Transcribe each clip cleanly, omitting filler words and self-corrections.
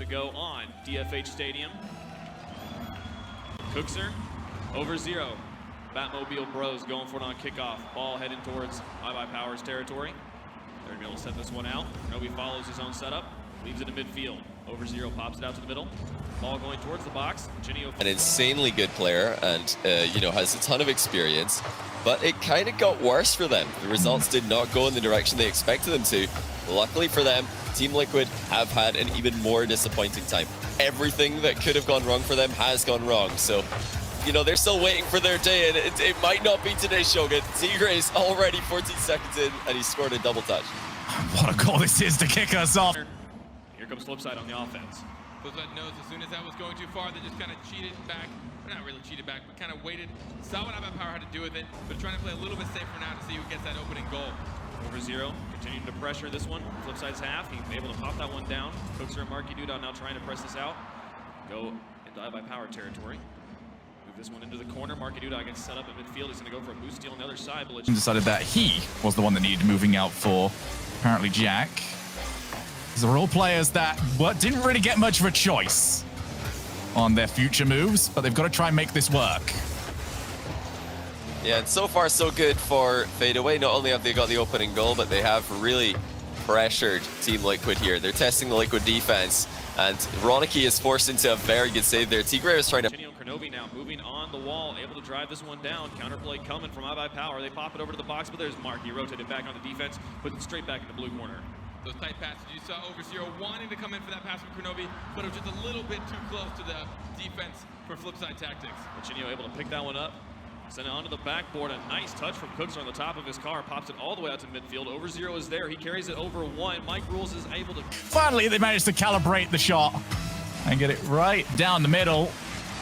to go on DFH Stadium. Cookser over 0. Batmobile Bros going for it on kickoff. Ball heading towards iBuyPower's territory. They're going to be able to set this one out. Nobi follows his own setup, leaves it in midfield. Over 0 pops it out to the middle. Ball going towards the box. An insanely good player and, you know, has a ton of experience, but it kind of got worse for them. The results did not go in the direction they expected them to. Luckily for them, Team Liquid have had an even more disappointing time. Everything that could have gone wrong for them has gone wrong. So, you know, they're still waiting for their day, and it might not be today, Shogun. Tigre's already 14 seconds in, and he scored a double touch. What a goal this is to kick us off. Here comes Flipside on the offense. Flipside knows as soon as that was going too far, they just kind of cheated back. Or not really cheated back, but kind of waited. Saw what iBuyPower had to do with it, but trying to play a little bit safer now to see who gets that opening goal. Over 0, continuing to pressure this one. Flipside's half, he's able to pop that one down. Cookser and Marky Duda now trying to press this out. Go into iBuyPower territory. Move this one into the corner. Marky Duda gets set up in midfield. He's going to go for a boost steal on the other side. But Decided that he was the one that needed moving out for, apparently, Jack. These are all players that didn't really get much of a choice on their future moves, but they've got to try and make this work. Yeah, and so far so good for Fadeaway. Not only have they got the opening goal, but they have really pressured Team Liquid here. They're testing the Liquid defense, and Ronicky is forced into a very good save there. Tigre is trying to... Kronovi now moving on the wall, able to drive this one down. Counterplay coming from iBuyPower. They pop it over to the box, but there's Mark. He rotated back on the defense, put it straight back in the blue corner. Those tight passes, you saw over 0 wanting to come in for that pass from Kronovi, but it was just a little bit too close to the defense for Flipside tactics. Chinio able to pick that one up, send it onto the backboard. A nice touch from Cookser on the top of his car, pops it all the way out to midfield. Over 0 is there. He carries it over 1. Mike Rules is able to... Finally, they managed to calibrate the shot and get it right down the middle.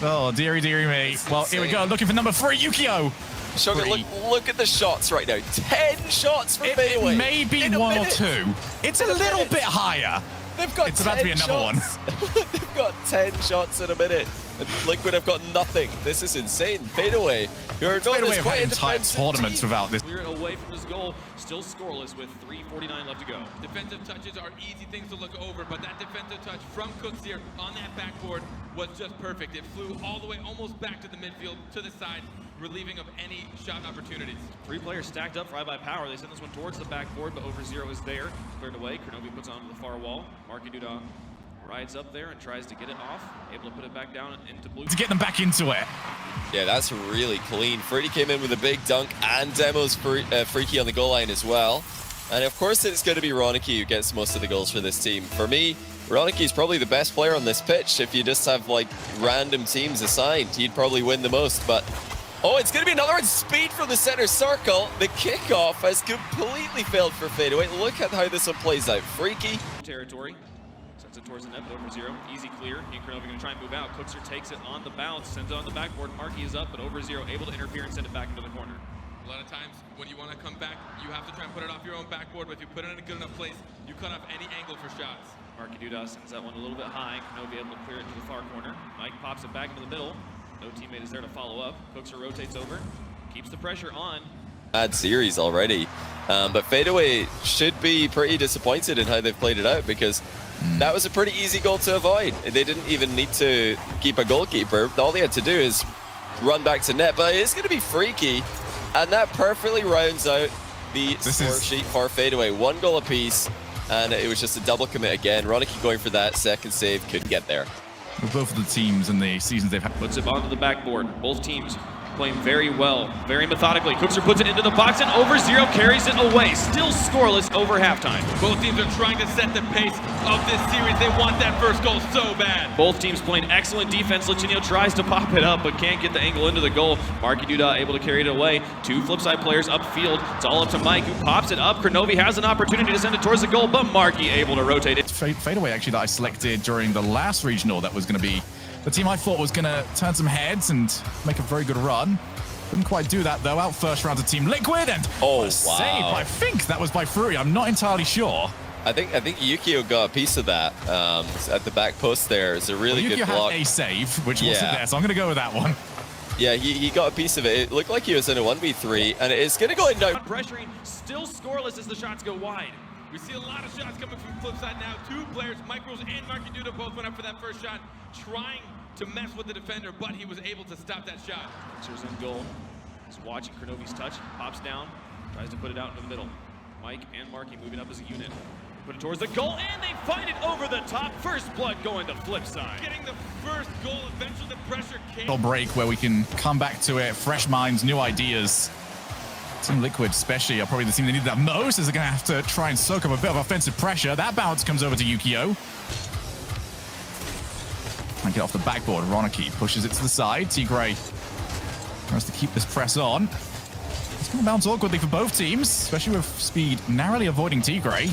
Oh, dearie, dearie me. Well, here we go, looking for number 3, Yukio. Shogun, look at the shots right now. 10 shots for Fadeaway. It may be 1 or 2. It's a little bit higher. They've got It's about to be another shots. one. They've got 10 shots in a minute. And Liquid have got nothing. This is insane. Fadeaway, you're known as quite a entire defensive tournaments team. without this. Clear it away from his goal, still scoreless with 3:49 left to go. Defensive touches are easy things to look over, but that defensive touch from Cooks here on that backboard was just perfect. It flew all the way almost back to the midfield, to the side, relieving of any shot opportunities. 3 players stacked up for iBuyPower. They send this one towards the backboard, but over 0 is there. Cleared away. Kronovi puts it onto the far wall. Marky Duda rides up there and tries to get it off. Able to put it back down into blue. To get them back into it. Yeah, that's really clean. Freddie came in with a big dunk, and Demo's freaky on the goal line as well. And of course, it's going to be Ronicky who gets most of the goals for this team. For me, Ronicky's probably the best player on this pitch. If you just have like random teams assigned, he'd probably win the most. But oh, it's going to be another one. Speed from the center circle. The kickoff has completely failed for Fadeaway. Look at how this one plays out. Freaky Territory. Sends it towards the net, but over 0. Easy clear. He and Kronovi going to try and move out. Cookser takes it on the bounce, sends it on the backboard. Marky is up, but over 0, able to interfere and send it back into the corner. A lot of times when you want to come back, you have to try and put it off your own backboard, but if you put it in a good enough place, you cut off any angle for shots. Marky Duda sends that one a little bit high. Kronovi able to clear it to the far corner. Mike pops it back into the middle. No teammate is there to follow up. Cookser rotates over, keeps the pressure on. bad series already. But Fadeaway should be pretty disappointed in how they've played it out, because that was a pretty easy goal to avoid. They didn't even need to keep a goalkeeper. All they had to do is run back to net, but it's going to be freaky. And that perfectly rounds out the score sheet for Fadeaway. 1 goal apiece, and it was just a double commit again. Ronicky going for that second save, couldn't get there. With both of the teams and the seasons they've had. Puts it onto the backboard. Both teams playing very well, very methodically. Cookser puts it into the box and over 0, carries it away. Still scoreless over halftime. Both teams are trying to set the pace of this series. They want that first goal so bad. Both teams playing excellent defense. Lichinio tries to pop it up, but can't get the angle into the goal. Marky Duda able to carry it away. 2 Flipside players upfield. It's all up to Mike, who pops it up. Kronovi has an opportunity to send it towards the goal, but Marky able to rotate it. Fadeaway actually that I selected during the last regional that was going to be the team I thought was going to turn some heads and make a very good run. Couldn't quite do that though. Out first round to Team Liquid, and save. I think that was by Fury. I'm not entirely sure. I think Yukio got a piece of that at the back post there. It's a really good block. Yukio had a save, which wasn't there, so I'm going to go with that one. Yeah, he got a piece of it. It looked like he was in a 1v3, and it's going to go in now. Pressuring, still scoreless as the shots go wide. We see a lot of shots coming from Flipside now. Two players, Micros and Marky Duda, both went up for that first shot, trying to mess with the defender, but he was able to stop that shot. Pictures in goal. He's watching Kronovi's touch, pops down, tries to put it out into the middle. Mike and Marky moving up as a unit. They put it towards the goal, and they find it over the top. First blood going to Flipside. Getting the first goal, eventually the pressure came. Little break where we can come back to it. Fresh minds, new ideas. Team Liquid especially are probably the team that need that most, as they're going to have to try and soak up a bit of offensive pressure. That bounce comes over to Yukio. And get off the backboard. Roniki pushes it to the side. Tigray tries to keep this press on. It's going to bounce awkwardly for both teams, especially with Speed narrowly avoiding Tigray.